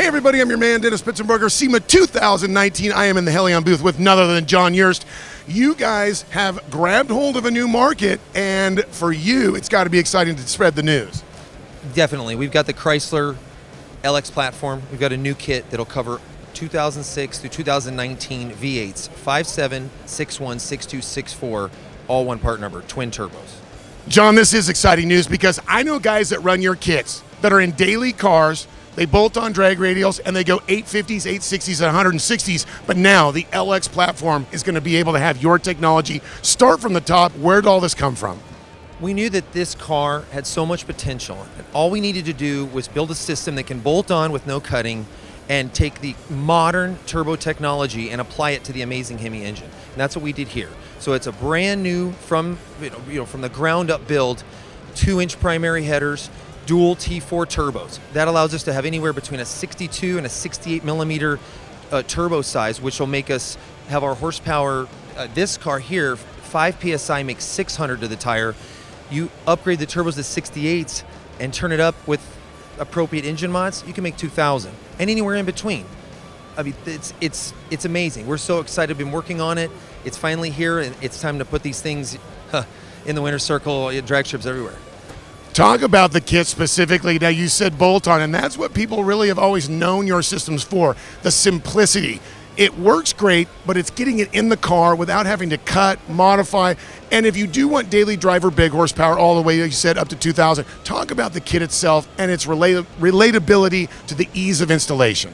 Hey everybody, I'm your man Dennis Pitzenberger, SEMA 2019. I am in the Hellion booth with none other than John Yurst. You guys have grabbed hold of a new market, and for you, it's got to be exciting to spread the news. Definitely. We've got the Chrysler LX platform. We've got a new kit that'll cover 2006 through 2019 V8s, 5.7, 6.1, 6.2, 6.4, all one part number, twin turbos. John, this is exciting news because I know guys that run your kits that are in daily cars. They bolt on drag radials and they go 850s, 860s, and 160s. But now the LX platform is going to be able to have your technology. Start from the top. Where did all this come from? We knew that this car had so much potential, and all we needed to do was build a system that can bolt on with no cutting and take the modern turbo technology and apply it to the amazing Hemi engine. And that's what we did here. So it's a brand new, from the ground up build, 2-inch primary headers, dual T4 turbos. That allows us to have anywhere between a 62 and a 68 millimeter turbo size, which will make us have our horsepower. This car here, 5 PSI makes 600 to the tire. You upgrade the turbos to 68s and turn it up with appropriate engine mods, you can make 2,000 and anywhere in between. I mean, it's amazing. We're so excited. Been working on it. It's finally here, and it's time to put these things in the winner's circle. Drag strips everywhere. Talk about the kit specifically. Now, you said bolt-on, and that's what people really have always known your systems for, the simplicity. It works great, but it's getting it in the car without having to cut, modify. And if you do want daily driver big horsepower all the way, like you said, up to 2,000, talk about the kit itself and its relatability to the ease of installation.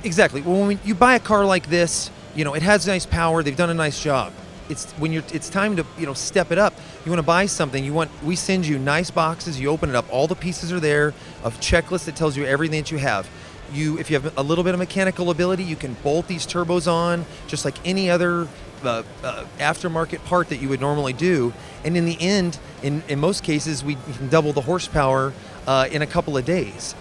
Exactly. Well, when you buy a car like this, it has nice power. They've done a nice job. It's time to step it up. You want to buy something, we send you nice boxes. You open it up, all the pieces are there, a checklist that tells you everything that you have. If you have a little bit of mechanical ability, you can bolt these turbos on just like any other aftermarket part that you would normally do. And in the end, in most cases, we can double the horsepower in a couple of days.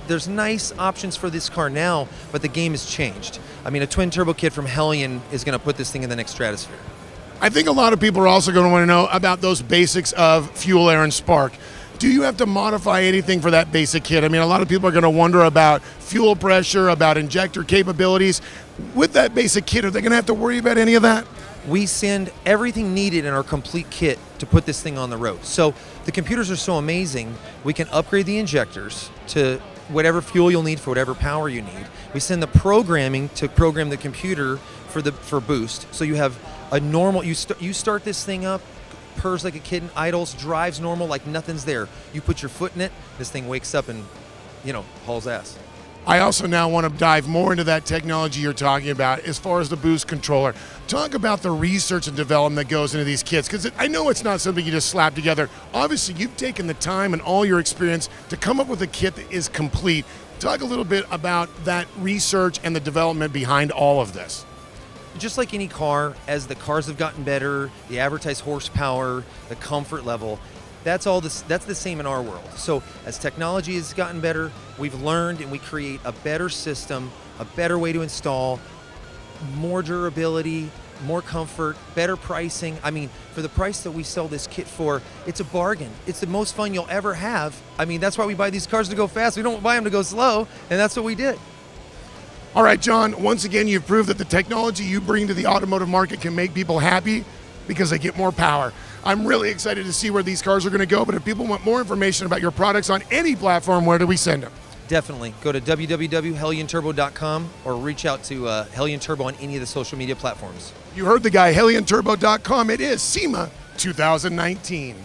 There's nice options for this car now, but the game has changed. I mean, a twin turbo kit from Hellion is going to put this thing in the next stratosphere. I think a lot of people are also going to want to know about those basics of fuel, air, and spark. Do you have to modify anything for that basic kit? I mean, a lot of people are going to wonder about fuel pressure, about injector capabilities. With that basic kit, are they going to have to worry about any of that? We send everything needed in our complete kit to put this thing on the road. So the computers are so amazing, we can upgrade the injectors to whatever fuel you'll need for whatever power you need. We send the programming to program the computer for boost. So you have a normal, you start this thing up, purrs like a kitten, idles, drives normal like nothing's there. You put your foot in it, this thing wakes up and, hauls ass. I also now want to dive more into that technology you're talking about as far as the boost controller. Talk about the research and development that goes into these kits, because I know it's not something you just slap together. Obviously, you've taken the time and all your experience to come up with a kit that is complete. Talk a little bit about that research and the development behind all of this. Just like any car, as the cars have gotten better, the advertised horsepower, the comfort level, that's the same in our world. So as technology has gotten better, we've learned and we create a better system, a better way to install, more durability, more comfort, better pricing. I mean, for the price that we sell this kit for, it's a bargain. It's the most fun you'll ever have. I mean, that's why we buy these cars to go fast. We don't buy them to go slow, and that's what we did. All right, John, once again, you've proved that the technology you bring to the automotive market can make people happy because they get more power. I'm really excited to see where these cars are going to go, but if people want more information about your products on any platform, where do we send them? Definitely. Go to www.hellionturbo.com or reach out to Hellion Turbo on any of the social media platforms. You heard the guy, hellionturbo.com. It is SEMA 2019.